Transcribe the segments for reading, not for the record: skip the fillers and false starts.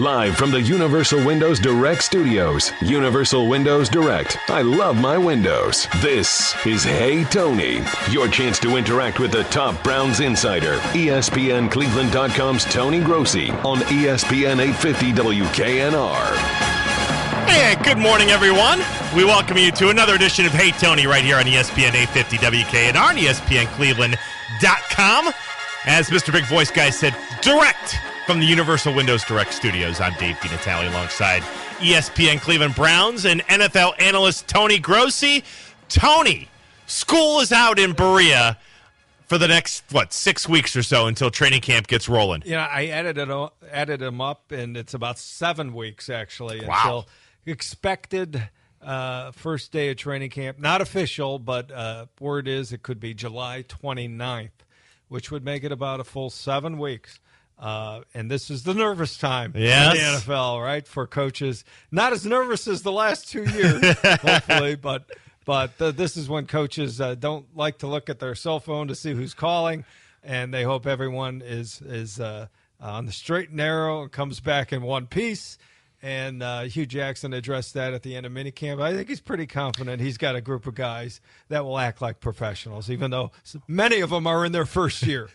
Live from the Universal Windows Direct Studios. Universal Windows Direct. I love my windows. This is Hey Tony, your chance to interact with the top Browns insider. ESPNCleveland.com's Tony Grossi on ESPN 850 WKNR. Hey, good morning, everyone. We welcome you to another edition of Hey Tony right here on ESPN 850 WKNR and ESPNCleveland.com. As Mr. Big Voice Guy said, direct from the Universal Windows Direct Studios. I'm Dave DiNatale alongside ESPN Cleveland Browns and NFL analyst Tony Grossi. Tony, school is out in Berea for the next, 6 weeks or so until training camp gets rolling. Yeah, I added them up, and it's about 7 weeks, actually, Wow. until expected first day of training camp. Not official, but word is it could be July 29th, which would make it about a full 7 weeks. And this is the nervous time in the NFL, right, for coaches. Not as nervous as the last 2 years, hopefully, but this is when coaches don't like to look at their cell phone to see who's calling, and they hope everyone is on the straight and narrow and comes back in one piece. And Hugh Jackson addressed that at the end of minicamp. I think he's pretty confident he's got a group of guys that will act like professionals, even though many of them are in their first year.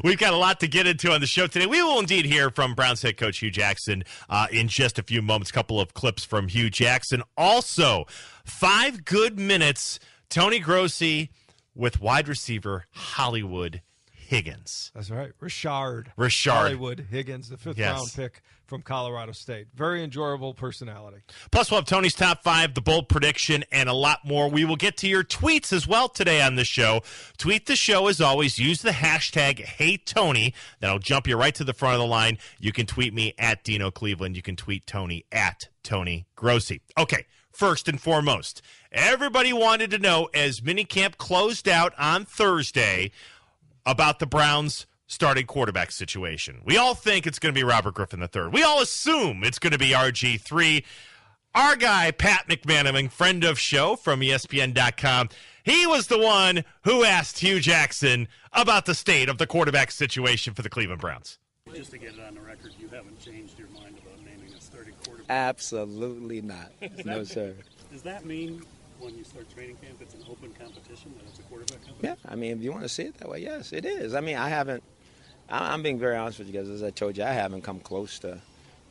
We've got a lot to get into on the show today. We will indeed hear from Browns head coach Hugh Jackson in just a few moments. A couple of clips from Hugh Jackson. Also, 5 good minutes, Tony Grossi with wide receiver Hollywood Higgins. That's right. Richard. Hollywood Higgins, the 5th round pick from Colorado State. Very enjoyable personality. Plus, we'll have Tony's top 5, the bold prediction, and a lot more. We will get to your tweets as well today on the show. Tweet the show as always. Use the hashtag HeyTony. That'll jump you right to the front of the line. You can tweet me at Dino Cleveland. You can tweet Tony at Tony Grossi. Okay, first and foremost, everybody wanted to know as minicamp closed out on Thursday about the Browns' starting quarterback situation. We all think it's going to be Robert Griffin III. We all assume it's going to be RG3. Our guy, Pat McManaman, friend of show from ESPN.com, he was the one who asked Hugh Jackson about the state of the quarterback situation for the Cleveland Browns. Just to get it on the record, you haven't changed your mind about naming a starting quarterback? Absolutely not. No, sir. Does that mean when you start training camp, it's an open competition, that it's a quarterback competition? Yeah, I mean, if you want to see it that way, yes, it is. I mean, I'm being very honest with you guys. As I told you, I haven't come close to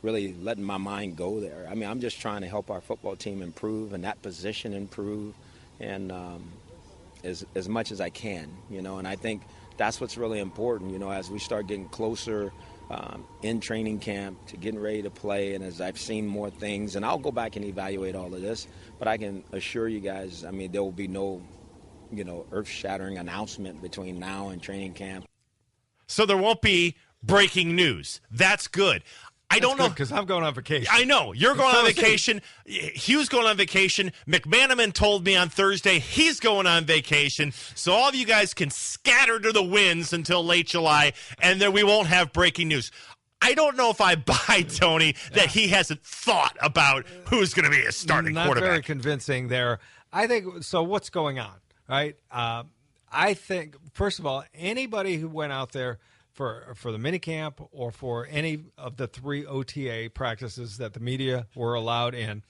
really letting my mind go there. I mean, I'm just trying to help our football team improve and that position improve, and as much as I can, and I think that's what's really important, as we start getting closer in training camp to getting ready to play, and as I've seen more things, and I'll go back and evaluate all of this, but I can assure you guys, I mean, there will be no, earth-shattering announcement between now and training camp. So there won't be breaking news. That's good. I don't know. Because I'm going on vacation. I know. You're going on vacation. Hugh's going on vacation. McManaman told me on Thursday he's going on vacation. So all of you guys can scatter to the winds until late July, and then we won't have breaking news. I don't know if I buy, Tony, that he hasn't thought about who's going to be a starting quarterback. Not very convincing there. I think, so what's going on, right? I think, first of all, anybody who went out there for the minicamp or for any of the 3 OTA practices that the media were allowed in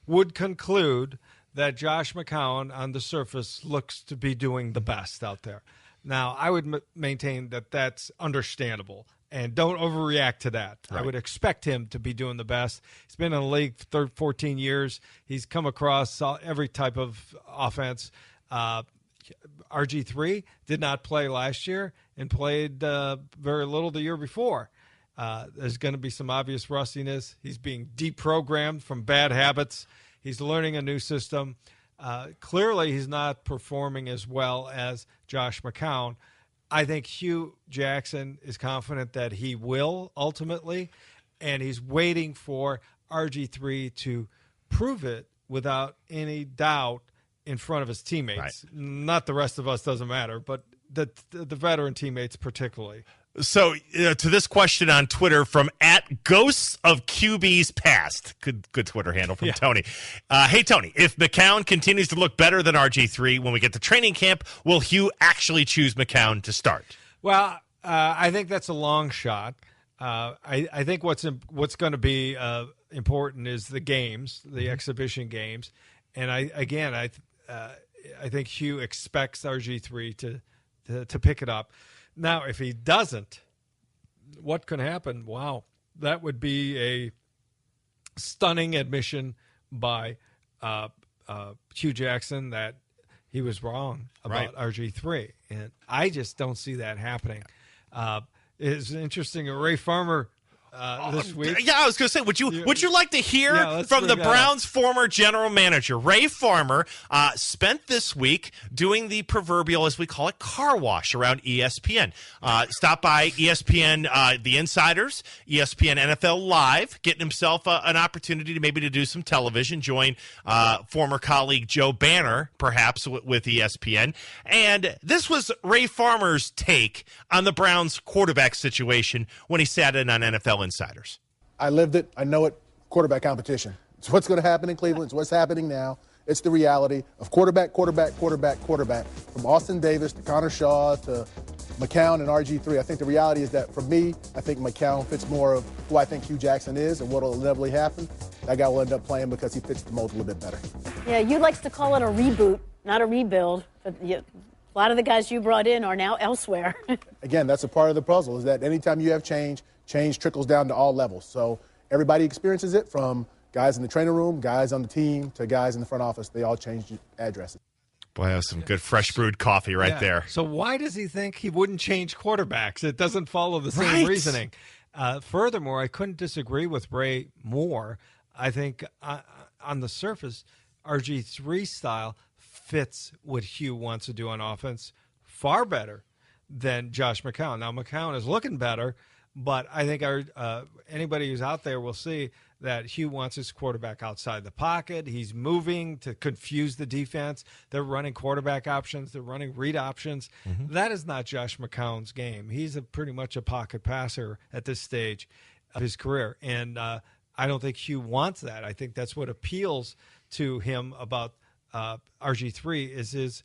would conclude that Josh McCown on the surface looks to be doing the best out there. Now, I would maintain that that's understandable, and don't overreact to that. Right. I would expect him to be doing the best. He's been in the league for 14 years. He's come across every type of offense. RG3 did not play last year and played very little the year before. There's going to be some obvious rustiness. He's being deprogrammed from bad habits. He's learning a new system. Clearly, he's not performing as well as Josh McCown. I think Hugh Jackson is confident that he will ultimately, and he's waiting for RG3 to prove it without any doubt in front of his teammates. Right. Not the rest of us, doesn't matter, but the veteran teammates particularly. So to this question on Twitter from @GhostsOfQBsPast, good Twitter handle from Tony. Hey, Tony, if McCown continues to look better than RG3 when we get to training camp, will Hugh actually choose McCown to start? Well, I think that's a long shot. I think what's going to be important is the games, the exhibition games, and I think Hugh expects RG3 to pick it up. Now, if he doesn't, what can happen? Wow, that would be a stunning admission by Hugh Jackson that he was wrong about RG3, and I just don't see that happening. It's interesting. Ray Farmer this week. Yeah, I was going to say, would you like to hear from the Browns' former general manager, Ray Farmer, spent this week doing the proverbial, as we call it, car wash around ESPN. Stopped by ESPN, the Insiders, ESPN NFL Live, getting himself an opportunity to do some television, join former colleague Joe Banner, perhaps, with ESPN. And this was Ray Farmer's take on the Browns' quarterback situation when he sat in on NFL Insiders. I lived it. I know it. Quarterback competition. It's what's going to happen in Cleveland. It's what's happening now. It's the reality of quarterback. From Austin Davis to Connor Shaw to McCown and RG3. I think the reality is that for me, I think McCown fits more of who I think Hugh Jackson is and what will inevitably happen. That guy will end up playing because he fits the mold a little bit better. Yeah, you likes to call it a reboot, not a rebuild. But a lot of the guys you brought in are now elsewhere. Again, that's a part of the puzzle, is that anytime you have change trickles down to all levels. So everybody experiences it, from guys in the training room, guys on the team, to guys in the front office. They all change addresses. Boy, that's some good fresh brewed coffee there. So why does he think he wouldn't change quarterbacks? It doesn't follow the same reasoning. Furthermore, I couldn't disagree with Ray more. I think on the surface, RG3 style fits what Hugh wants to do on offense far better than Josh McCown. Now, McCown is looking better, but I think anybody who's out there will see that Hugh wants his quarterback outside the pocket. He's moving to confuse the defense. They're running quarterback options. They're running read options. Mm-hmm. That is not Josh McCown's game. He's pretty much a pocket passer at this stage of his career. And I don't think Hugh wants that. I think that's what appeals to him about RG3 is his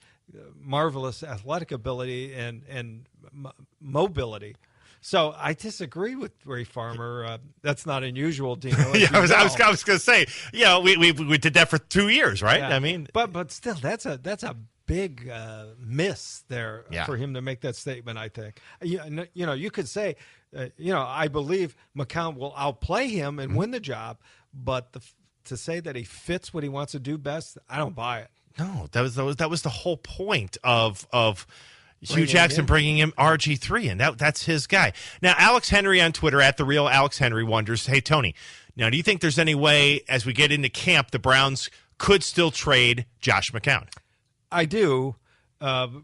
marvelous athletic ability and mobility. So I disagree with Ray Farmer. That's not unusual, Dino. Yeah, I was going to say, we did that for 2 years, right? Yeah. I mean, but still, that's a big miss there for him to make that statement. I think you could say, I believe McCown will outplay him and win the job, but to say that he fits what he wants to do best, I don't buy it. No, that was the whole point of Hugh Jackson bringing him RG3, and that's his guy. Now, Alex Henry on Twitter, at the real Alex Henry, wonders, hey, Tony, now do you think there's any way as we get into camp the Browns could still trade Josh McCown? I do. The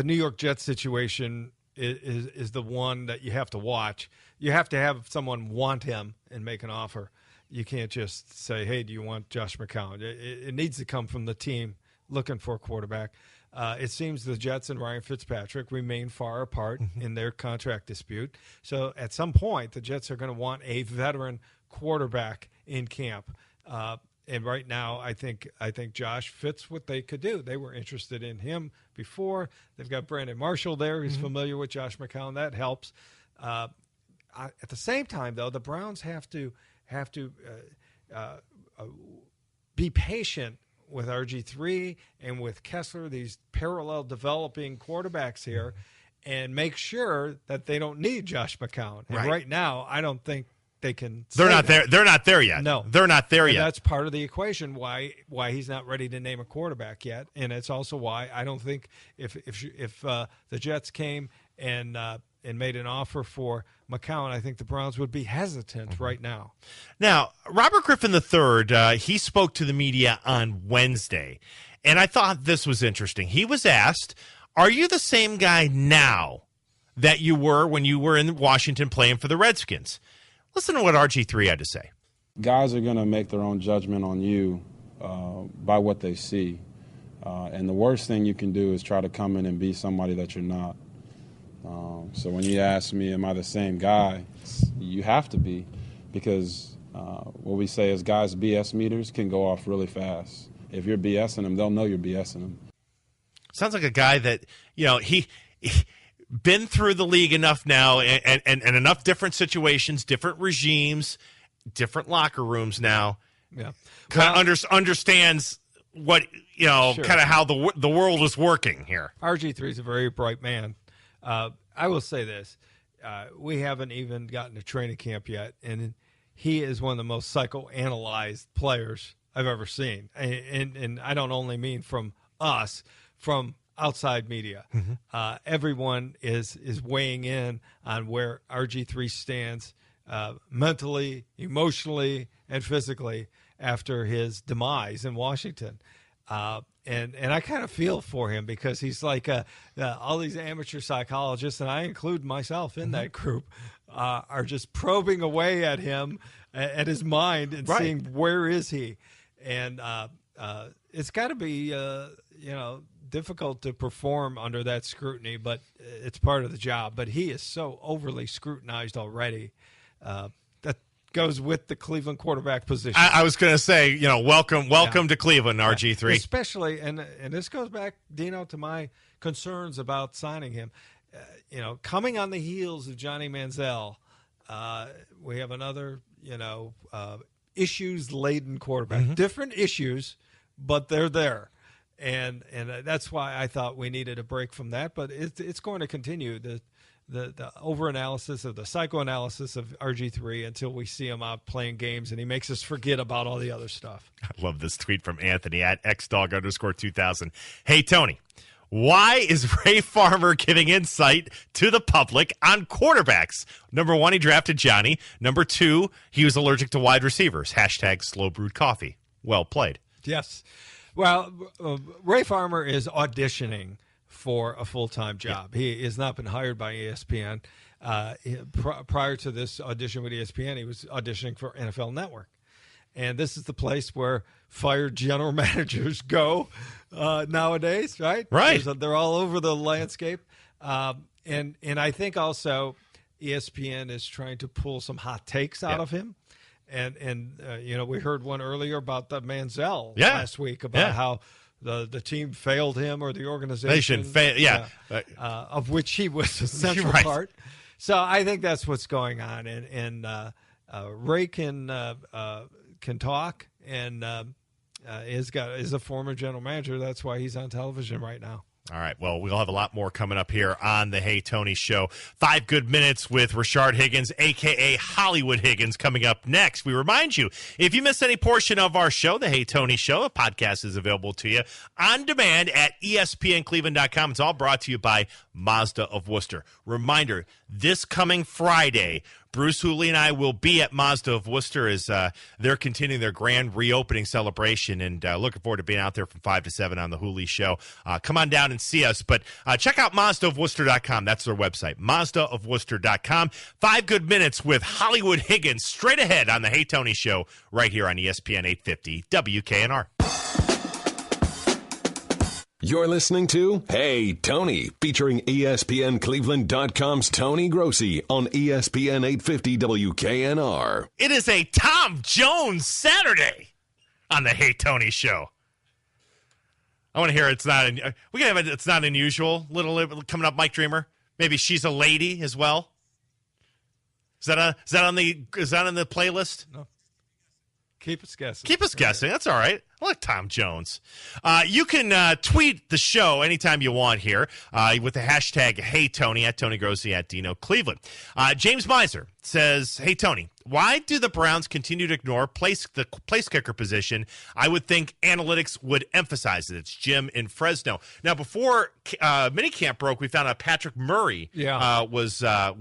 New York Jets situation is the one that you have to watch. You have to have someone want him and make an offer. You can't just say, hey, do you want Josh McCown? It needs to come from the team looking for a quarterback. It seems the Jets and Ryan Fitzpatrick remain far apart in their contract dispute. So at some point, the Jets are going to want a veteran quarterback in camp. And right now, I think Josh fits what they could do. They were interested in him before. They've got Brandon Marshall there, who's familiar with Josh McCown. That helps. At the same time, though, the Browns have to be patient with RG3 and with Kessler, these parallel developing quarterbacks here, and make sure that they don't need Josh McCown. And right now, I don't think they can. They're not there. They're not there yet. No, they're not there yet. That's part of the equation why he's not ready to name a quarterback yet, and it's also why I don't think if the Jets came and made an offer for McCown, I think the Browns would be hesitant right now. Now, Robert Griffin III, he spoke to the media on Wednesday, and I thought this was interesting. He was asked, are you the same guy now that you were when you were in Washington playing for the Redskins? Listen to what RG3 had to say. Guys are going to make their own judgment on you by what they see. And the worst thing you can do is try to come in and be somebody that you're not. So when you ask me, am I the same guy, you have to be, because what we say is guys' BS meters can go off really fast. If you're BSing them, they'll know you're BSing them. Sounds like a guy that, been through the league enough now and enough different situations, different regimes, different locker rooms now. Yeah. Kind of understands what, Sure. kind of how the world is working here. RG3 is a very bright man. I will say this. We haven't even gotten to training camp yet, and he is one of the most psychoanalyzed players I've ever seen. And I don't only mean from us, from outside media. Everyone is weighing in on where RG3 stands mentally, emotionally, and physically after his demise in Washington. And I kind of feel for him because he's like all these amateur psychologists, and I include myself in that group, are just probing away at him, at his mind, and seeing where is he. And it's got to be, difficult to perform under that scrutiny, but it's part of the job. But he is so overly scrutinized already. That goes with the Cleveland quarterback position. I was going to say, welcome to Cleveland, RG3. Especially, and this goes back, Dino, to my concerns about signing him. Coming on the heels of Johnny Manziel, we have another, issues-laden quarterback. Different issues, but they're there. And that's why I thought we needed a break from that. But it's going to continue. The over-analysis of the psychoanalysis of RG3 until we see him out playing games and he makes us forget about all the other stuff. I love this tweet from Anthony at xdog_2000. Hey, Tony, why is Ray Farmer giving insight to the public on quarterbacks? Number one, he drafted Johnny. Number two, he was allergic to wide receivers. # slow brewed coffee. Well played. Yes. Well, Ray Farmer is auditioning for a full-time job. Yeah. He has not been hired by ESPN. Prior to this audition with ESPN, he was auditioning for NFL Network. And this is the place where fired general managers go nowadays, right? Right. They're all over the landscape. And I think also ESPN is trying to pull some hot takes out of him. And we heard one earlier about the Manziel last week about how the team failed him or the organization. Of which he was a central part. So I think that's what's going on. And Ray can talk and is a former general manager. That's why he's on television right now. All right, well, we'll have a lot more coming up here on the Hey Tony Show. 5 good minutes with Rashard Higgins, a.k.a. Hollywood Higgins, coming up next. We remind you, if you missed any portion of our show, the Hey Tony Show, a podcast is available to you on demand at ESPNCleveland.com. It's all brought to you by Mazda of Worcester. Reminder, this coming Friday, Bruce Hooley and I will be at Mazda of Worcester as they're continuing their grand reopening celebration, and looking forward to being out there from 5 to 7 on the Hooley Show. Come on down and see us, but check out MazdaofWorcester.com. That's their website, MazdaofWorcester.com. 5 good minutes with Hollywood Higgins straight ahead on the Hey Tony Show right here on ESPN 850 WKNR. You're listening to Hey Tony, featuring ESPNCleveland.com's Tony Grossi on ESPN 850 WKNR. It is a Tom Jones Saturday on the Hey Tony Show. I want to hear it's not it's not unusual. Little coming up, Mike Dreamer. Maybe She's a Lady as well. Is that on the playlist? No. Keep us guessing. Keep us guessing. That's all right. I like Tom Jones. You can tweet the show anytime you want here with the hashtag #HeyTony at Tony Grossi at Dino Cleveland. James Miser says, "Hey Tony, why do the Browns continue to ignore the place kicker position? I would think analytics would emphasize it." It's Jim in Fresno. Now, before minicamp broke, we found out Patrick Murray was. I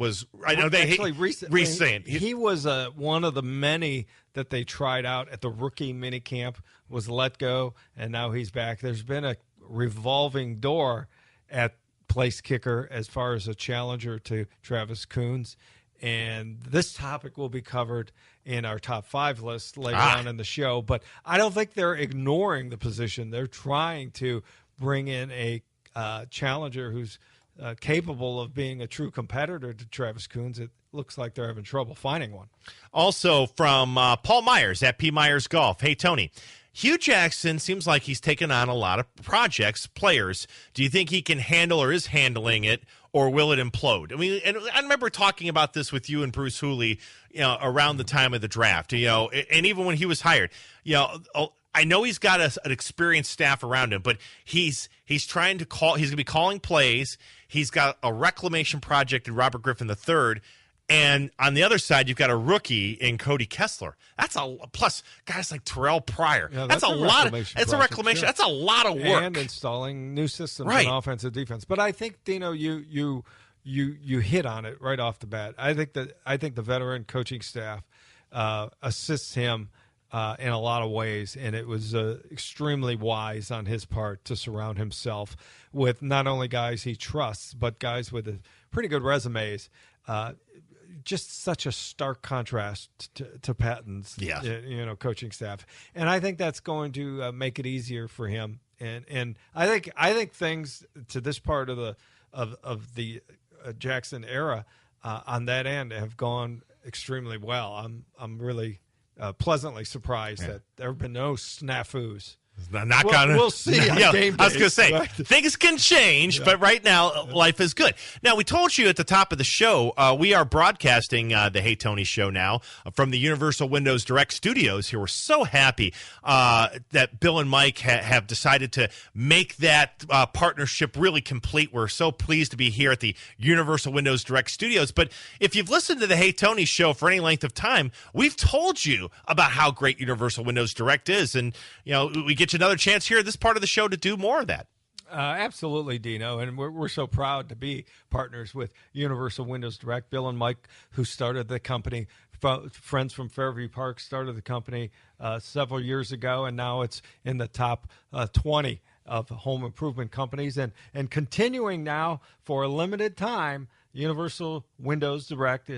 know they recently he was one of the many that they tried out at the rookie minicamp, was let go, and now he's back. There's been a revolving door at place kicker as far as a challenger to Travis Coons, and this topic will be covered in our top 5 list later on in the show. But I don't think they're ignoring the position. They're trying to bring in a challenger who's capable of being a true competitor to Travis Coons. It looks like they're having trouble finding one. Also from Paul Myers at P. Myers Golf. Hey, Tony, Hugh Jackson seems like he's taken on a lot of projects, players. Do you think he can handle or is handling it, or will it implode? I mean, and I remember talking about this with you and Bruce Hooley, around the time of the draft, and even when he was hired, I know he's got an experienced staff around him, but he's trying to call. He's going to be calling plays. He's got a reclamation project in Robert Griffin III, and on the other side, you've got a rookie in Cody Kessler. That's plus guys like Terrell Pryor. Yeah, that's a lot. It's a reclamation. Sure. That's a lot of work. And installing new systems right. in offense and defense. But I think, Dino, you hit on it right off the bat. I think the veteran coaching staff assists him in a lot of ways, and it was extremely wise on his part to surround himself with not only guys he trusts, but guys with pretty good resumes. Just such a stark contrast to Patton's coaching staff, and I think that's going to make it easier for him. And I think things to this part of the Jackson era on that end have gone extremely well. I'm really pleasantly surprised that there have been no snafus. We'll see. I was going to say, right? Things can change, but right now, life is good. Now, we told you at the top of the show, we are broadcasting the Hey Tony show now from the Universal Windows Direct Studios here. We're so happy that Bill and Mike have decided to make that partnership really complete. We're so pleased to be here at the Universal Windows Direct Studios. But if you've listened to the Hey Tony show for any length of time, we've told you about how great Universal Windows Direct is. And, we get you another chance here at this part of the show to do more of that. Absolutely, Dino, and we're so proud to be partners with Universal Windows Direct. Bill and Mike, who started the company, friends from Fairview Park, started the company several years ago, and now it's in the top 20 of home improvement companies. And continuing now for a limited time, Universal Windows Direct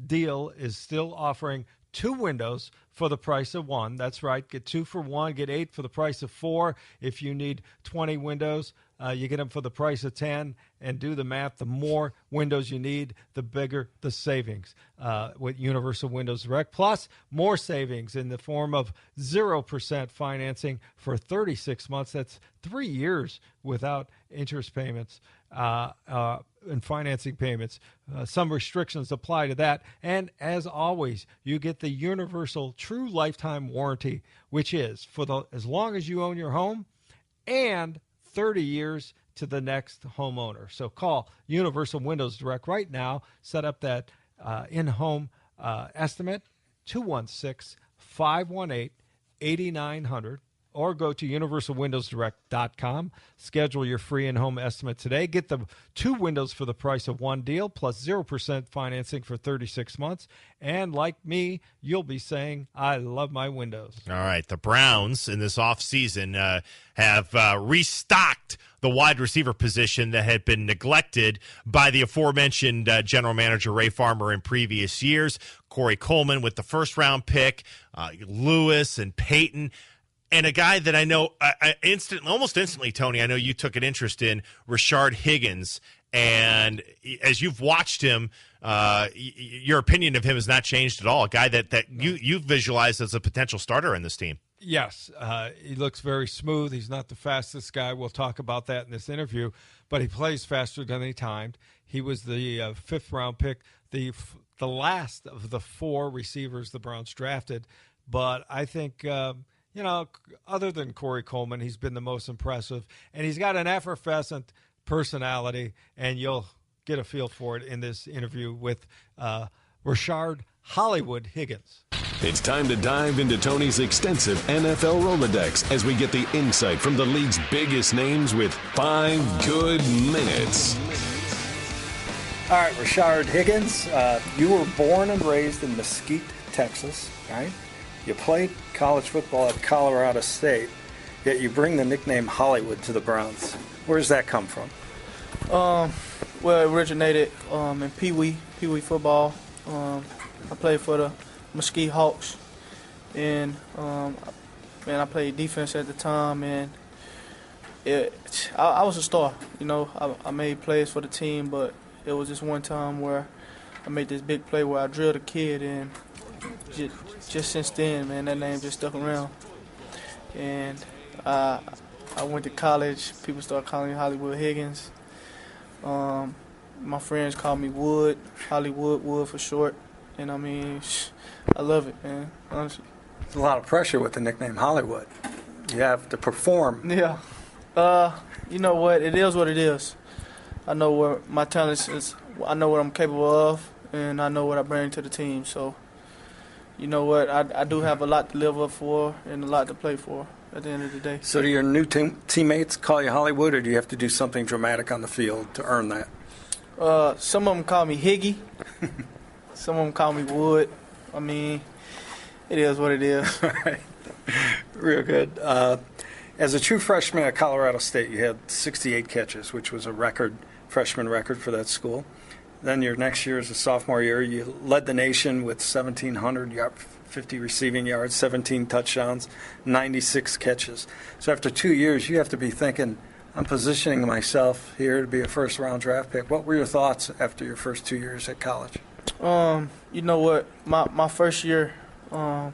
deal is still offering 2 windows for the price of 1. That's right. Get 2 for 1. Get 8 for the price of 4. If you need 20 windows, you get them for the price of 10. And do the math. The more windows you need, the bigger the savings with Universal Windows Direct. Plus, more savings in the form of 0% financing for 36 months. That's 3 years without interest payments. And financing payments. Some restrictions apply to that. And as always, you get the Universal True Lifetime Warranty, which is for as long as you own your home and 30 years to the next homeowner. So call Universal Windows Direct right now. Set up that in-home estimate, 216-518-8900. Or go to universalwindowsdirect.com. Schedule your free in-home estimate today. Get the 2 windows for the price of 1 deal, plus 0% financing for 36 months. And like me, you'll be saying, I love my windows. All right. The Browns in this offseason have restocked the wide receiver position that had been neglected by the aforementioned general manager Ray Farmer in previous years. Corey Coleman with the first-round pick, Lewis and Peyton. And a guy that I know almost instantly, Tony, I know you took an interest in, Rashard Higgins. And as you've watched him, your opinion of him has not changed at all. A guy that you visualized as a potential starter in this team. Yes, he looks very smooth. He's not the fastest guy. We'll talk about that in this interview. But he plays faster than he timed. He was the 5th-round pick, the last of the 4 receivers the Browns drafted. But I think other than Corey Coleman, he's been the most impressive. And he's got an effervescent personality, and you'll get a feel for it in this interview with Rashard Hollywood Higgins. It's time to dive into Tony's extensive NFL Rolodex as we get the insight from the league's biggest names with 5 good minutes. All right, Rashard Higgins, you were born and raised in Mesquite, Texas, right? You played college football at Colorado State, yet you bring the nickname Hollywood to the Browns. Where does that come from? Well, it originated in Pee Wee football. I played for the Mesquite Hawks, and I played defense at the time, and I was a star. I made plays for the team, but it was just one time where I made this big play where I drilled a kid, and just since then, man, that name just stuck around. And I went to college. People started calling me Hollywood Higgins. my friends call me Wood, Hollywood Wood for short. And I mean, I love it, man, honestly. There's a lot of pressure with the nickname Hollywood. You have to perform. Yeah. You know what? It is what it is. I know where my talent is. I know what I'm capable of, and I know what I bring to the team. So, you know what? I do have a lot to live up for and a lot to play for at the end of the day. So do your new teammates call you Hollywood, or do you have to do something dramatic on the field to earn that? Some of them call me Higgy. Some of them call me Wood. I mean, it is what it is. All right. Real good. As a true freshman at Colorado State, you had 68 catches, which was a freshman record for that school. Then your next year as a sophomore year, you led the nation with 1,750 receiving yards, 17 touchdowns, 96 catches. So after 2 years, you have to be thinking, I'm positioning myself here to be a first-round draft pick. What were your thoughts after your first 2 years at college? You know what? My first year, I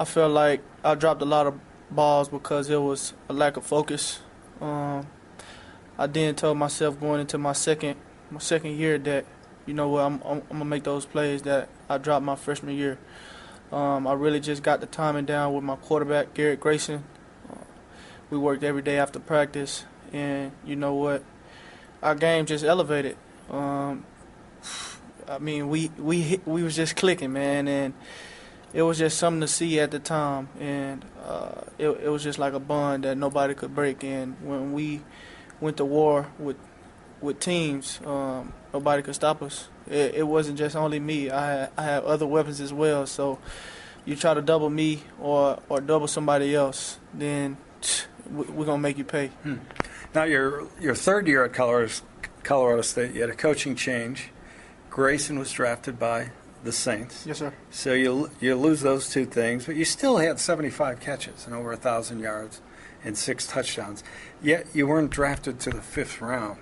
felt like I dropped a lot of balls because it was a lack of focus. I then told myself going into my second year that, you know what, I'm gonna make those plays that I dropped my freshman year. I really just got the timing down with my quarterback, Garrett Grayson. We worked every day after practice, and you know what, our game just elevated. I mean, we was just clicking, man, and it was just something to see at the time, and it was just like a bond that nobody could break. And when we went to war with teams, nobody could stop us. It wasn't just only me. I had other weapons as well. So you try to double me or double somebody else, then we're gonna make you pay. Now your third year at Colorado State, you had a coaching change. Grayson was drafted by the Saints. Yes, sir. So you lose those two things, but you still had 75 catches and over 1,000 yards and 6 touchdowns. Yet you weren't drafted to the 5th round.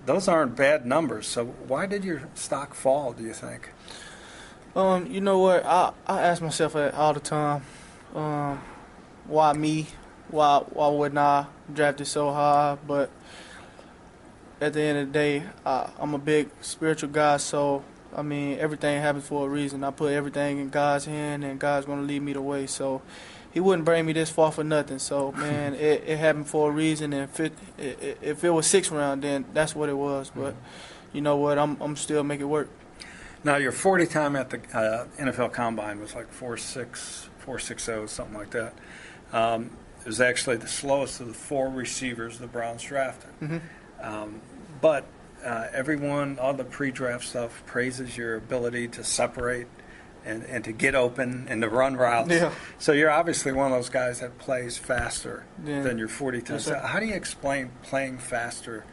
Those aren't bad numbers. So why did your stock fall, do you think? You know what? I ask myself that all the time. Why me? Why wasn't I drafted so high? But at the end of the day, I'm a big spiritual guy, so I mean, everything happens for a reason. I put everything in God's hand, and God's going to lead me the way. So He wouldn't bring me this far for nothing. So, man, it happened for a reason. And if it was 6th round, then that's what it was. But you know what? I'm still make it work. Now, your 40 time at the NFL Combine was like 4.6, 4.60, something like that. It was actually the slowest of the 4 receivers the Browns drafted. But everyone on the pre-draft stuff praises your ability to separate and to get open and to run routes. Yeah. So you're obviously one of those guys that plays faster than your 40 time. Yes, so how do you explain playing faster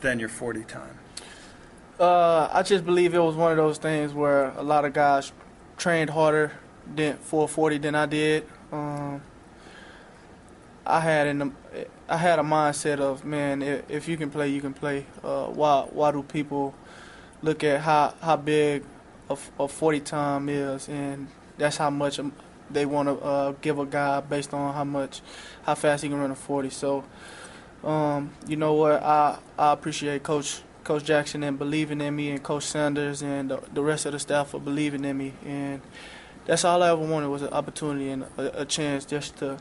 than your 40 time? I just believe it was one of those things where a lot of guys trained harder for 40 than I did. I had a mindset of, man, if you can play, you can play. Why do people look at how big a 40 time is, and that's how much they want to give a guy based on how fast he can run a 40. So, you know what, I appreciate Coach Jackson and believing in me, and Coach Sanders and the rest of the staff for believing in me, and that's all I ever wanted was an opportunity and a chance just to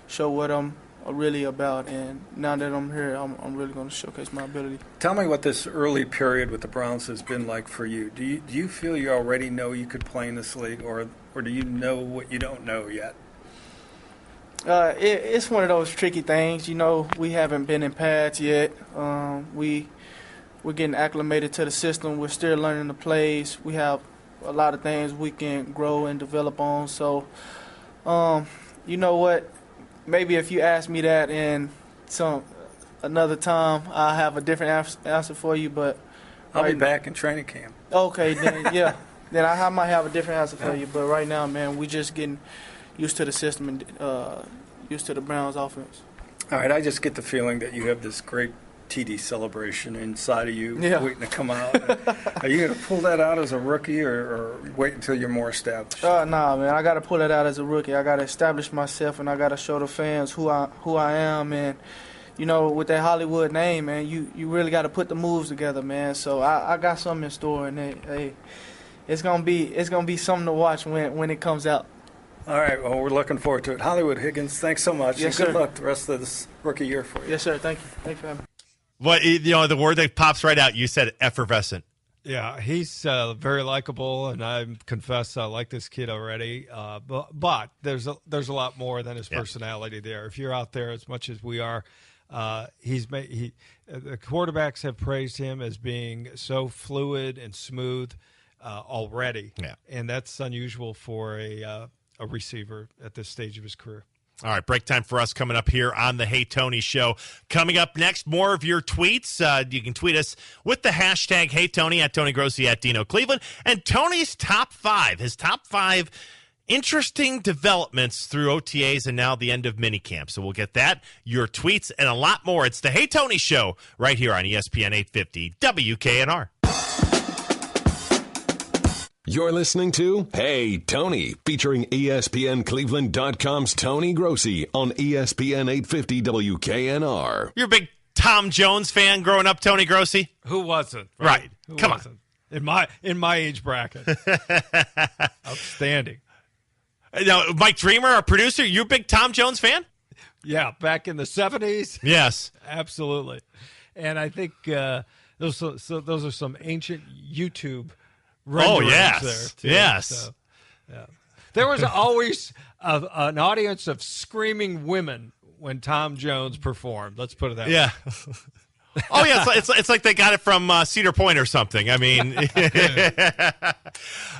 show what I'm really about. And now that I'm here, I'm really going to showcase my ability. Tell me what this early period with the Browns has been like for you. Do you feel you already know you could play in this league, or do you know what you don't know yet? It's one of those tricky things. You know, we haven't been in pads yet. We're getting acclimated to the system. We're still learning the plays. We have a lot of things we can grow and develop on. So, you know what? Maybe if you ask me that in another time, I'll have a different answer for you. But I'll be back in training camp. Okay, then yeah, then I might have a different answer for you. But right now, man, we just getting used to the system and used to the Browns offense. All right, I just get the feeling that you have this great TD celebration inside of you, waiting to come out. Are you going to pull that out as a rookie, or wait until you're more established? Nah, man, I got to pull it out as a rookie. I got to establish myself, and I got to show the fans who I am. And with that Hollywood name, man, you really got to put the moves together, man. So I got something in store, and it's gonna be something to watch when it comes out. All right, well, we're looking forward to it. Hollywood Higgins, thanks so much. Yes, and good sir. luck the rest of this rookie year for you. Yes, sir. Thank you. Thanks for having me. What the word that pops right out? You said effervescent. Yeah, he's very likable, and I confess I like this kid already. But there's a lot more than his personality there. If you're out there as much as we are, the quarterbacks have praised him as being so fluid and smooth already, and that's unusual for a receiver at this stage of his career. All right, break time for us coming up here on the Hey Tony Show. Coming up next, more of your tweets. You can tweet us with the hashtag Hey Tony, at Tony Grossi, at Dino Cleveland, and Tony's top 5, his top 5 interesting developments through OTAs and now the end of minicamp. So we'll get that, your tweets, and a lot more. It's the Hey Tony Show right here on ESPN 850 WKNR. You're listening to Hey Tony, featuring ESPNCleveland.com's Tony Grossi on ESPN 850 WKNR. You're a big Tom Jones fan growing up, Tony Grossi? Who wasn't? Right. Who Come wasn't? In my age bracket. Outstanding. Now, Mike Dreamer, our producer, you a big Tom Jones fan? Yeah, back in the 70s. Yes. Absolutely. And I think those are some ancient YouTube renderings there, too. Yes. So, yeah. There was always an audience of screaming women when Tom Jones performed. Let's put it that way. Yeah. Oh, yeah, it's like they got it from Cedar Point or something. I mean,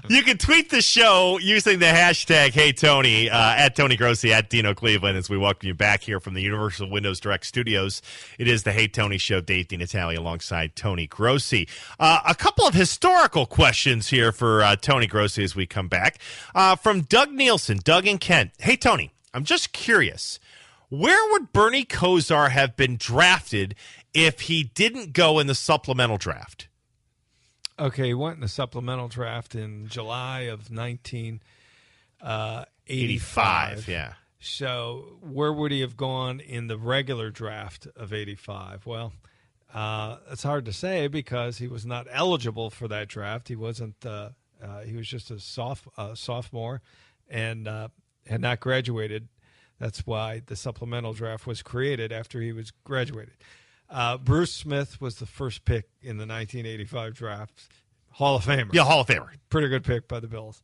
you can tweet the show using the hashtag Hey Tony, at Tony Grossi, at Dino Cleveland, as we welcome you back here from the Universal Windows Direct Studios. It is the Hey Tony Show, Dave DiNatale alongside Tony Grossi. A couple of historical questions here for Tony Grossi as we come back. From Doug Nielsen, Doug in Kent. Hey, Tony, I'm just curious. Where would Bernie Kosar have been drafted if he didn't go in the supplemental draft? Okay, he went in the supplemental draft in July of 1985. Yeah. So where would he have gone in the regular draft of 85? Well, it's hard to say because he was not eligible for that draft. He wasn't. He was just a sophomore and had not graduated. That's why the supplemental draft was created after he was graduated. Bruce Smith was the first pick in the 1985 draft. Hall of Famer. Yeah, Hall of Famer. Pretty good pick by the Bills.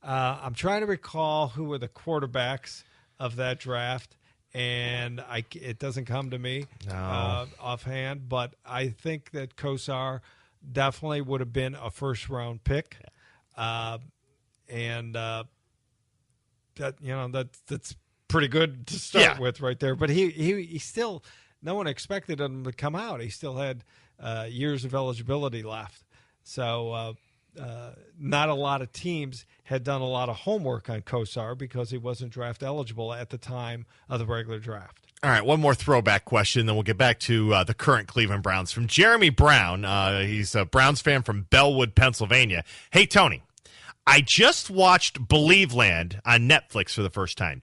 I'm trying to recall who were the quarterbacks of that draft, and it doesn't come to me offhand, but I think that Kosar definitely would have been a first-round pick. That's pretty good to start with right there. But he still, no one expected him to come out. He still had years of eligibility left. So not a lot of teams had done a lot of homework on Kosar because he wasn't draft eligible at the time of the regular draft. All right, one more throwback question, then we'll get back to the current Cleveland Browns. From Jeremy Brown. He's a Browns fan from Bellwood, Pennsylvania. Hey, Tony, I just watched Believe Land on Netflix for the first time.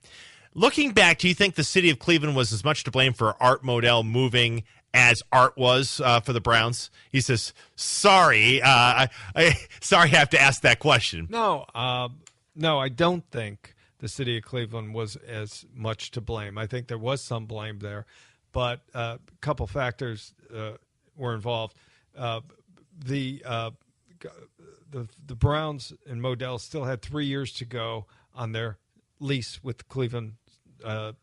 Looking back, do you think the city of Cleveland was as much to blame for Art Modell moving as Art was for the Browns? He says, sorry, sorry I have to ask that question. No, I don't think the city of Cleveland was as much to blame. I think there was some blame there, but a couple factors were involved. The Browns and Modell still had 3 years to go on their lease with Cleveland,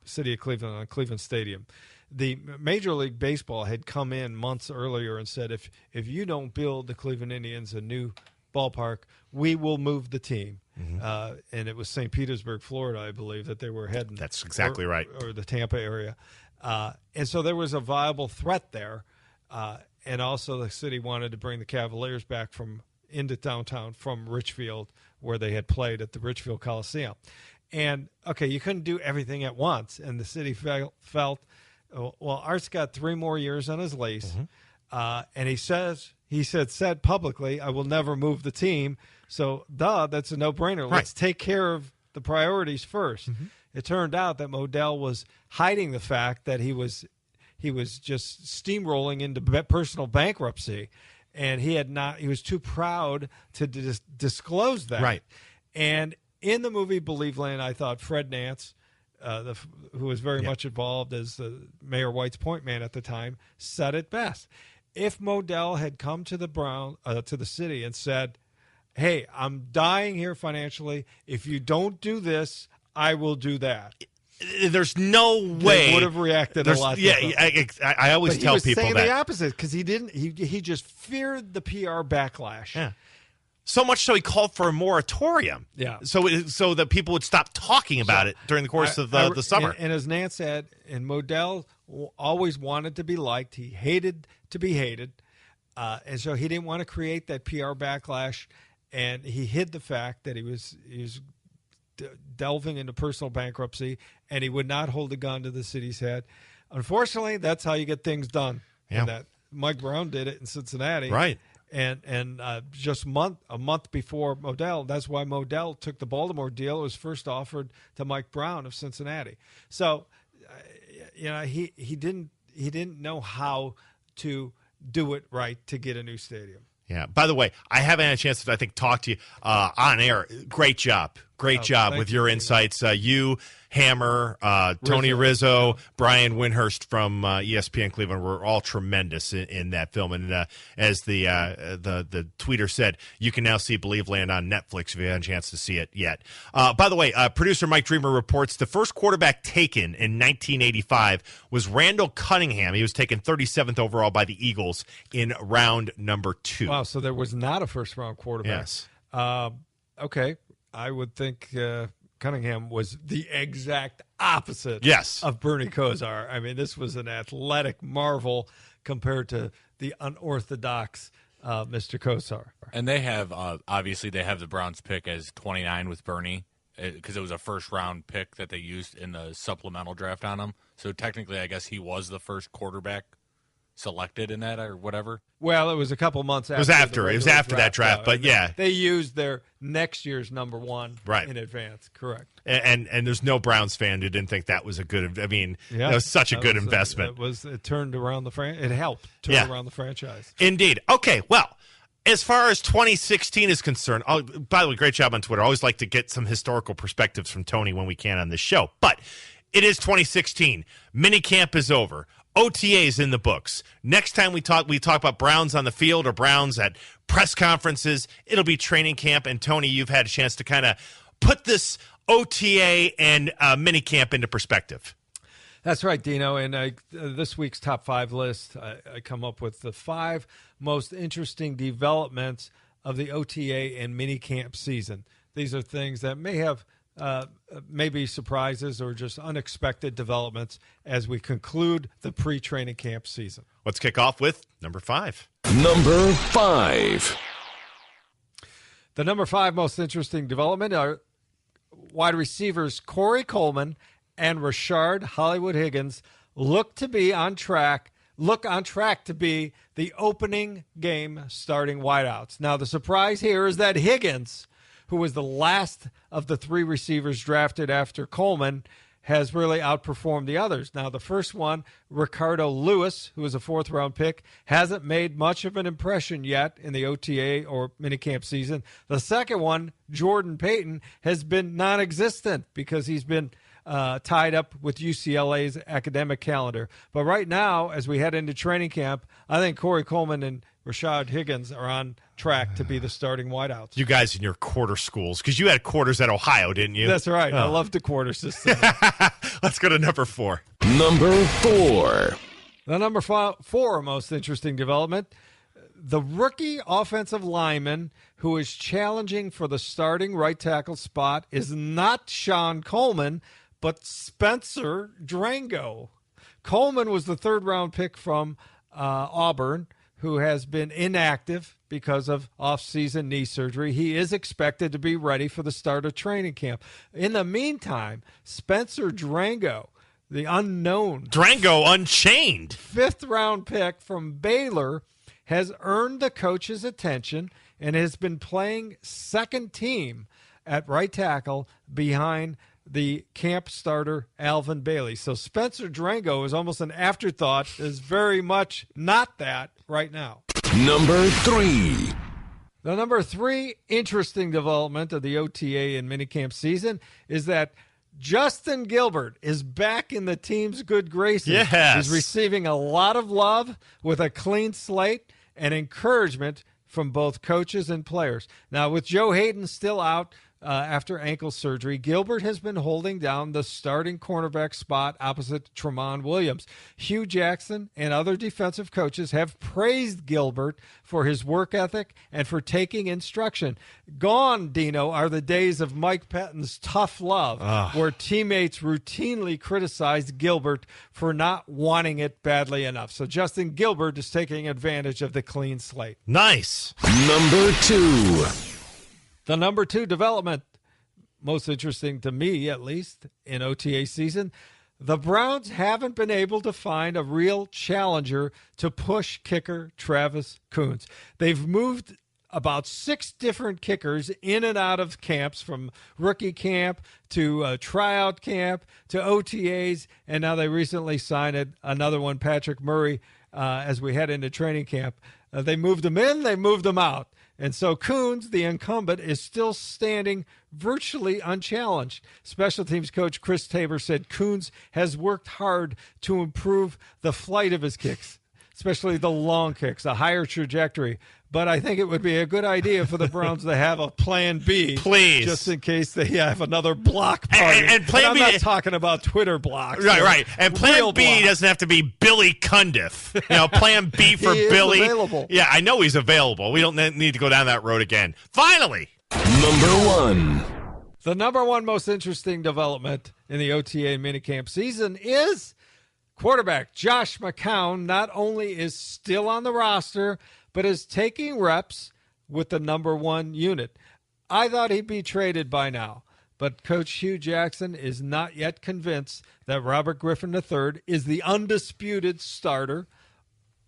city of Cleveland, on Cleveland Stadium. The Major League Baseball had come in months earlier and said, if you don't build the Cleveland Indians a new ballpark, we will move the team. Mm-hmm. And it was St. Petersburg, Florida, I believe, that they were heading. That's exactly right. Or the Tampa area. And so there was a viable threat there. And also the city wanted to bring the Cavaliers back into downtown from Richfield, where they had played at the Richfield Coliseum. And, okay, you couldn't do everything at once. And the city felt, well, Art's got 3 more years on his lease. Mm-hmm. And he said publicly, I will never move the team. So, that's a no-brainer. Right. Let's take care of the priorities first. Mm-hmm. It turned out that Modell was hiding the fact that he was he was just steamrolling into personal bankruptcy, and he was too proud to disclose that. Right. And in the movie Believeland, I thought Fred Nance, who was very much involved as Mayor White's point man at the time, said it best. If Modell had come to the city and said, "Hey, I'm dying here financially. If you don't do this, I will do that," there's no way they would have reacted a lot differently. I always but tell he was people saying that the opposite because he didn't. He just feared the PR backlash. Yeah. So much so he called for a moratorium. Yeah. So that people would stop talking about it during the course of the summer. And as Nance said, and Modell always wanted to be liked. He hated to be hated. And so he didn't want to create that PR backlash. And he hid the fact that he was delving into personal bankruptcy, and he would not hold a gun to the city's head. Unfortunately, that's how you get things done. Yeah. And that Mike Brown did it in Cincinnati. Right. And just a month before Modell, that's why Modell took the Baltimore deal. It was first offered to Mike Brown of Cincinnati. So, he didn't know how to do it right to get a new stadium. Yeah. By the way, I haven't had a chance to, I think, talk to you on air. Great job. Great job with your insights. You, Hammer, Tony Rizzo, Brian Windhurst from ESPN Cleveland were all tremendous in that film. And as the tweeter said, you can now see Believeland on Netflix if you haven't a chance to see it yet. By the way, producer Mike Dreamer reports the first quarterback taken in 1985 was Randall Cunningham. He was taken 37th overall by the Eagles in round number 2. Wow, so there was not a first-round quarterback. Yes. Okay. I would think Cunningham was the exact opposite of Bernie Kosar. I mean, this was an athletic marvel compared to the unorthodox Mr. Kosar. And they have, obviously, they have the Browns pick as 29 with Bernie because it was a first-round pick that they used in the supplemental draft on him. So technically, I guess he was the first quarterback selected in that or whatever. Well, it was a couple months after. It was after that draft, but yeah. They used their next year's number 1 in advance, correct. And there's no Browns fan who didn't think that was a good, that was such a good investment. It turned around it helped turn around the franchise. Indeed. Okay, well, as far as 2016 is concerned, by the way, great job on Twitter. I always like to get some historical perspectives from Tony when we can on this show. But it is 2016. Minicamp is over. OTA's in the books. Next time we talk about Browns on the field or Browns at press conferences. It'll be training camp. And Tony, you've had a chance to kind of put this OTA and minicamp into perspective. That's right, Dino. And this week's top 5 list, I come up with the 5 most interesting developments of the OTA and minicamp season. These are things that may have maybe surprises or just unexpected developments as we conclude the pre-training camp season. Let's kick off with number 5. Number 5. The number 5 most interesting development are wide receivers Corey Coleman and Rashard Hollywood Higgins look on track to be the opening game starting wideouts. Now, the surprise here is that Higgins, who was the last of the 3 receivers drafted after Coleman, has really outperformed the others. Now, the first one, Ricardo Lewis, who was a 4th-round pick, hasn't made much of an impression yet in the OTA or minicamp season. The second one, Jordan Payton, has been non-existent because he's been tied up with UCLA's academic calendar. But right now, as we head into training camp, I think Corey Coleman and Rashard Higgins are on track to be the starting wideouts. You guys in your quarter schools, because you had quarters at Ohio, didn't you? That's right. I love the quarter system. Let's go to number 4. Number 4. The number 4 most interesting development, the rookie offensive lineman who is challenging for the starting right tackle spot is not Sean Coleman, but Spencer Drango. Coleman was the 3rd-round pick from Auburn, who has been inactive because of off-season knee surgery. He is expected to be ready for the start of training camp. In the meantime, Spencer Drango, the unknown Drango Unchained 5th-round pick from Baylor, has earned the coach's attention and has been playing second team at right tackle behind the camp starter, Alvin Bailey. So Spencer Drango is almost an afterthought, is very much not that right now. Number 3. The number 3 interesting development of the OTA and minicamp season is that Justin Gilbert is back in the team's good graces. Yes. He's receiving a lot of love with a clean slate and encouragement from both coaches and players. Now, with Joe Hayden still out after ankle surgery, Gilbert has been holding down the starting cornerback spot opposite Tramon Williams. Hugh Jackson and other defensive coaches have praised Gilbert for his work ethic and for taking instruction. Gone, Dino, are the days of Mike Pettine's tough love, where teammates routinely criticized Gilbert for not wanting it badly enough. So Justin Gilbert is taking advantage of the clean slate. Nice. Number 2. The number 2 development, most interesting to me at least, in OTA season, the Browns haven't been able to find a real challenger to push kicker Travis Coons. They've moved about 6 different kickers in and out of camps, from rookie camp to tryout camp to OTAs, and now they recently signed another one, Patrick Murray, as we head into training camp. They moved him in, they moved him out. And so Coons, the incumbent, is still standing virtually unchallenged. Special teams coach Chris Tabor said Coons has worked hard to improve the flight of his kicks, especially the long kicks, a higher trajectory. But I think it would be a good idea for the Browns to have a plan B. Please. Just in case they have another block party. And plan B. I'm not talking about Twitter blocks. Right. And plan B blocks. doesn't have to be Billy Cundiff. Plan B for He is Billy. available. Yeah, I know he's available. We don't need to go down that road again. Finally. Number 1. The number 1 most interesting development in the OTA minicamp season is quarterback Josh McCown not only is still on the roster, but is taking reps with the number 1 unit. I thought he'd be traded by now, but Coach Hugh Jackson is not yet convinced that Robert Griffin III is the undisputed starter,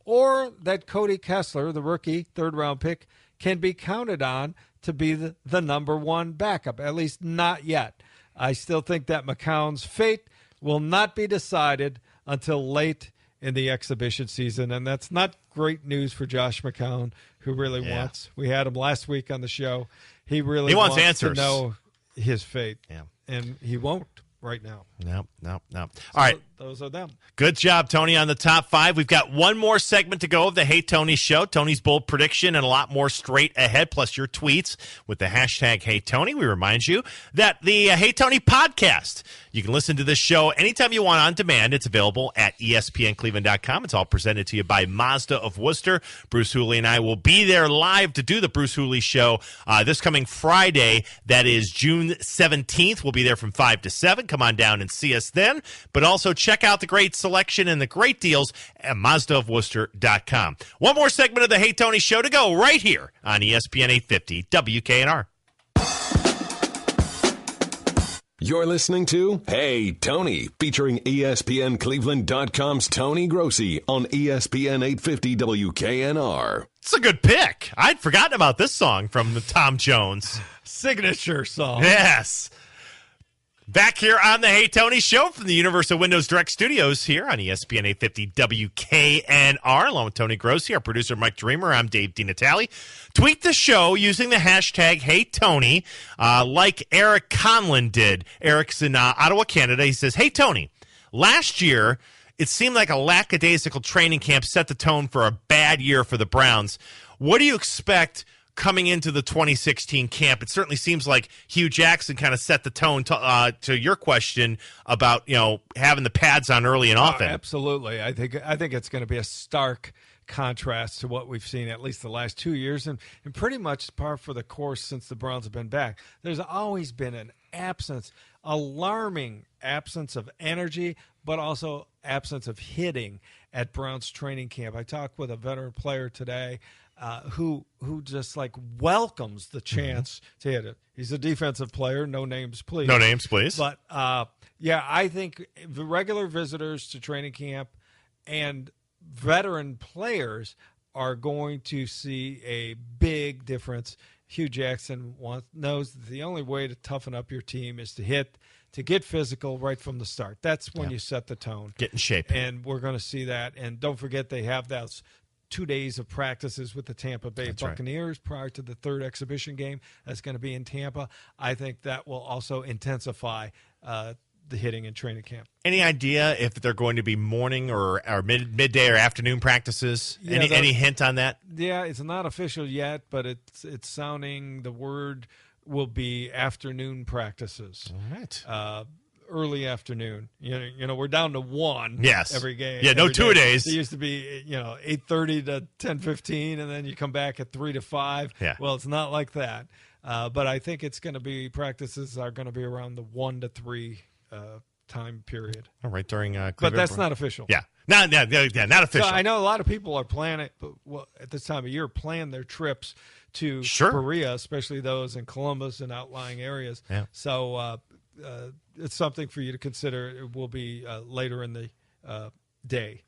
or that Cody Kessler, the rookie third-round pick, can be counted on to be the number 1 backup, at least not yet. I still think that McCown's fate will not be decided until late in the exhibition season, and that's not great news for Josh McCown, who really wants. We had him last week on the show. He really wants wants answers. to know his fate, Yeah. and he won't right now. No. So All right. those are them. Good job, Tony, on the top 5. We've got one more segment to go of the Hey Tony Show. Tony's bold prediction and a lot more straight ahead, plus your tweets with the hashtag Hey Tony. We remind you that the Hey Tony podcast, you can listen to this show anytime you want on demand. It's available at ESPNCleveland.com. It's all presented to you by Mazda of Worcester. Bruce Hooley and I will be there live to do the Bruce Hooley Show this coming Friday. That is June 17th. We'll be there from 5 to 7. Come on down and see us then. But also check out the great selection and the great deals at MazdaofWorcester.com. One more segment of the Hey Tony Show to go right here on ESPN 850 WKNR. You're listening to Hey Tony, featuring ESPNCleveland.com's Tony Grossi on ESPN 850 WKNR. It's a good pick. I'd forgotten about this song from the Tom Jones Signature song. Yes. Back here on the Hey Tony Show from the Universal Windows Direct Studios here on ESPN 850 WKNR, along with Tony Grossi, our producer Mike Dreamer. I'm Dave DiNatale. Tweet the show using the hashtag Hey Tony, like Eric Conlon did. Eric's in Ottawa, Canada. He says, Hey Tony, last year it seemed like a lackadaisical training camp set the tone for a bad year for the Browns. What do you expect coming into the 2016 camp? It certainly seems like Hugh Jackson kind of set the tone to your question about, having the pads on early and often. Absolutely. I think it's going to be a stark contrast to what we've seen at least the last 2 years, and pretty much par for the course since the Browns have been back. There's always been an alarming absence of energy, but also absence of hitting at Browns training camp. I talked with a veteran player today who just welcomes the chance to hit it. He's a defensive player. No names, please. No names, please. But, I think the regular visitors to training camp and veteran players are going to see a big difference. Hugh Jackson knows that the only way to toughen up your team is to hit to get physical right from the start. That's when you set the tone. Get in shape. And we're going to see that. And don't forget, they have those 2 days of practices with the Tampa Bay Buccaneers prior to the third exhibition game that's going to be in Tampa. I think that will also intensify the hitting in training camp. Any idea if they're going to be morning or midday or afternoon practices? Yeah, any hint on that? Yeah, it's not official yet, but it's sounding the word will be afternoon practices. All right. Early afternoon. You know, we're down to 1 every game. Yeah, no every 2 day. days. It used to be, 8:30 to 10:15, and then you come back at 3 to 5. Yeah. Well, it's not like that. But I think it's going to be practices are going to be around the 1 to 3 time period. All right, during but that's not official. Yeah, not official. So I know a lot of people are planning, at this time of year, plan their trips to Korea, especially those in Columbus and outlying areas. Yeah. So it's something for you to consider. It will be later in the day.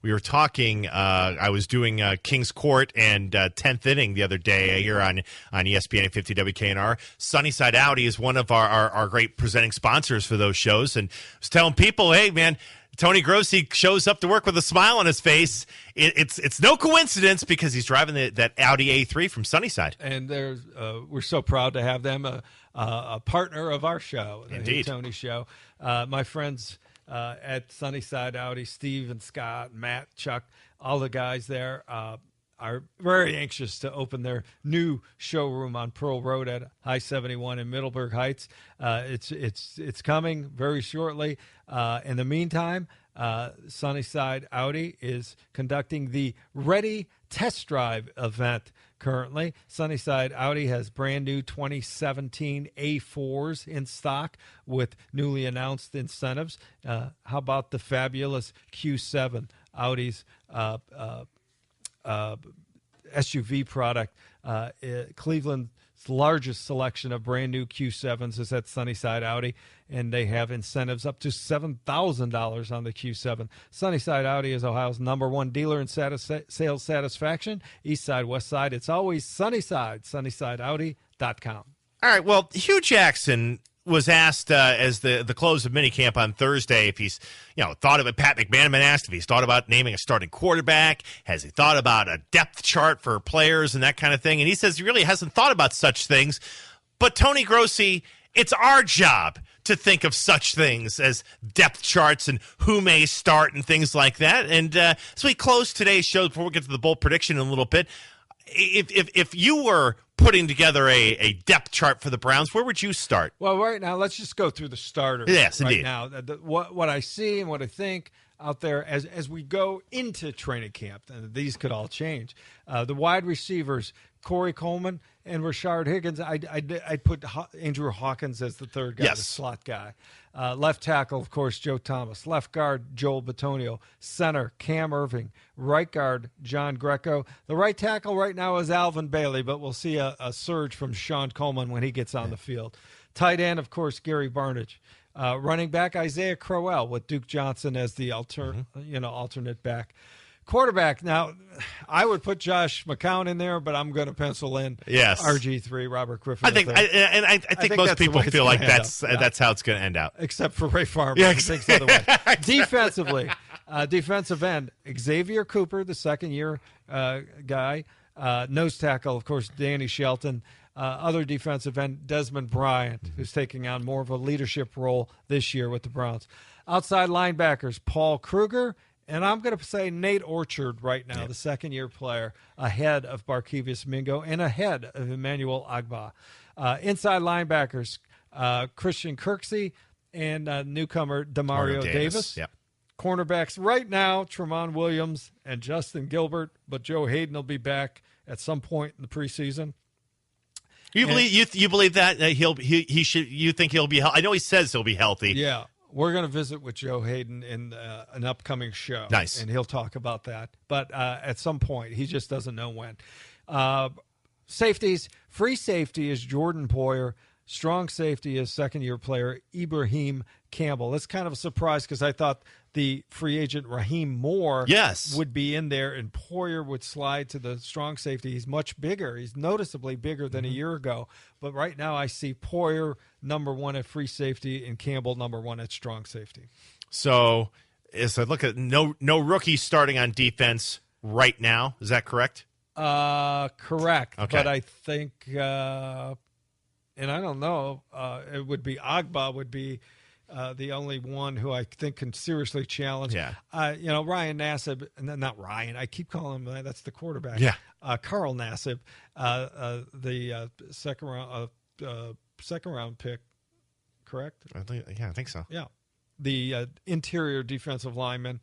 We were talking, I was doing King's Court and 10th Inning the other day here on ESPN 850 WKNR. Sunnyside Audi is one of our great presenting sponsors for those shows. And I was telling people, hey, man, Tony Grossi shows up to work with a smile on his face. It's no coincidence because he's driving that Audi A3 from Sunnyside. And we're so proud to have them, a partner of our show, the Indeed. Hey Tony Show. My friends at Sunnyside Audi, Steve and Scott, Matt, Chuck, all the guys there are very anxious to open their new showroom on Pearl Road at I-71 in Middleburg Heights. It's coming very shortly. In the meantime, Sunnyside Audi is conducting the Ready Test Drive event currently. Sunnyside Audi has brand new 2017 A4s in stock with newly announced incentives. How about the fabulous Q7, Audi's SUV product? Cleveland's largest selection of brand new Q7s is at Sunnyside Audi, and they have incentives up to $7,000 on the Q7. Sunnyside Audi is Ohio's #1 dealer in sales satisfaction. East side, west side, it's always Sunnyside. SunnysideAudi.com. All right, well, Hugh Jackson was asked as the close of minicamp on Thursday if he's thought of it. Pat McManaman asked if he's thought about naming a starting quarterback. Has he thought about a depth chart for players and that kind of thing? And he says he really hasn't thought about such things. But Tony Grossi, it's our job to think of such things as depth charts and who may start and things like that. And so we close today's show before we get to the bold prediction in a little bit. If you were putting together a depth chart for the Browns, where would you start? Well, right now, let's just go through the starters. Yes, right indeed. Now, what I see and what I think out there as we go into training camp, and these could all change. The wide receivers, Corey Coleman and Rashard Higgins. I'd put Andrew Hawkins as the third guy, yes, the slot guy. Left tackle, of course, Joe Thomas. Left guard, Joel Bitonio. Center, Cam Irving. Right guard, John Greco. The right tackle right now is Alvin Bailey, but we'll see a surge from Sean Coleman when he gets on the field. Tight end, of course, Gary Barnidge. Running back, Isaiah Crowell with Duke Johnson as the alternate back. Quarterback, now, I would put Josh McCown in there, but I'm going to pencil in RG3, Robert Griffin. I think most people feel like that's how it's going to end out. Except for Ray Farmer, who thinks otherwise. Defensively, defensive end, Xavier Cooper, the second-year guy. Nose tackle, of course, Danny Shelton. Other defensive end, Desmond Bryant, who's taking on more of a leadership role this year with the Browns. Outside linebackers, Paul Kruger, and I'm going to say Nate Orchard right now, the second-year player, ahead of Barkevius Mingo and ahead of Emmanuel Agba. Inside linebackers, Christian Kirksey and newcomer Demario Davis. Yep. Cornerbacks right now, Tremont Williams and Justin Gilbert, but Joe Hayden will be back at some point in the preseason. You believe that you think he'll be healthy? I know he says he'll be healthy. Yeah. We're going to visit with Joe Hayden in an upcoming show. Nice. And he'll talk about that. But at some point, he just doesn't know when. Safeties, free safety is Jordan Poyer. strong safety is second-year player Ibrahim Campbell. That's kind of a surprise because I thought the free agent Raheem Moore would be in there, and Poyer would slide to the strong safety. He's much bigger. He's noticeably bigger than a year ago. But right now I see Poyer number 1 at free safety and Campbell number 1 at strong safety. So as I look at no rookies starting on defense right now, is that correct? Correct. Okay. But I think, and I don't know, it would be Agba would be the only one who I think can seriously challenge. Yeah. Ryan Nassib, not Ryan. I keep calling him that's the quarterback. Yeah. Carl Nassib, the second round pick, correct? I think so. Yeah. The interior defensive lineman.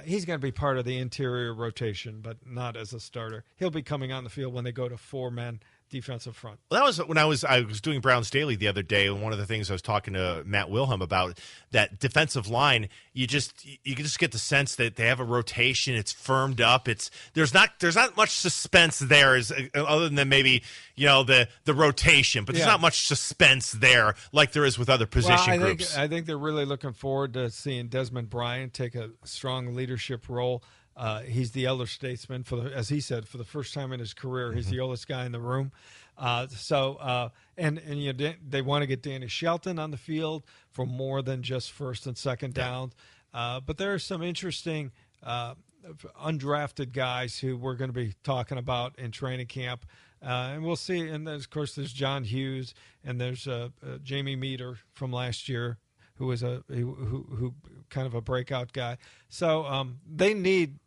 He's going to be part of the interior rotation, but not as a starter. He'll be coming on the field when they go to 4-man defensive front. Well, that was when I was doing Browns Daily the other day, and one of the things I was talking to Matt Wilhelm about, that defensive line, you can just get the sense that they have a rotation. It's firmed up. There's not much suspense there, other than maybe the rotation, but there's not much suspense there like there is with other position groups. I think they're really looking forward to seeing Desmond Bryant take a strong leadership role. He's the elder statesman, as he said, for the first time in his career. He's the oldest guy in the room. They want to get Danny Shelton on the field for more than just first and second downs. But there are some interesting undrafted guys who we're going to be talking about in training camp. And we'll see. And of course, there's John Hughes, and there's Jamie Meter from last year, who was who kind of a breakout guy. So they need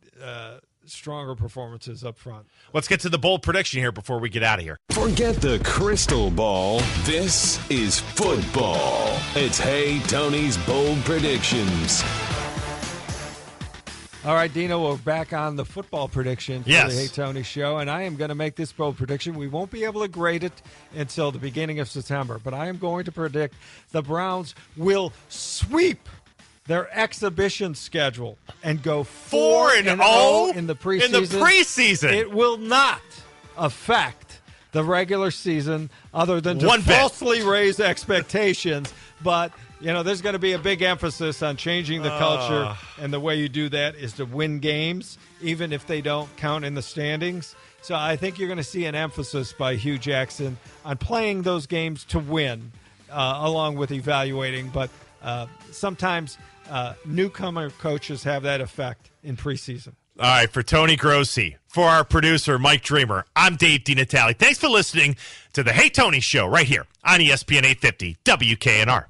stronger performances up front. Let's get to the bold prediction here before we get out of here. Forget the crystal ball. This is football. It's Hey Tony's Bold Predictions. All right, Dino, we're back on the football prediction for the Hey Tony Show, and I am going to make this bold prediction. We won't be able to grade it until the beginning of September, but I am going to predict the Browns will sweep their exhibition schedule and go 4-0 in the preseason. It will not affect the regular season other than to falsely raise expectations, but there's going to be a big emphasis on changing the culture, and the way you do that is to win games, even if they don't count in the standings. So I think you're going to see an emphasis by Hugh Jackson on playing those games to win, along with evaluating. But sometimes newcomer coaches have that effect in preseason. All right, for Tony Grossi, for our producer, Mike Dreamer, I'm Dave DiNatale. Thanks for listening to the Hey Tony Show right here on ESPN 850 WKNR.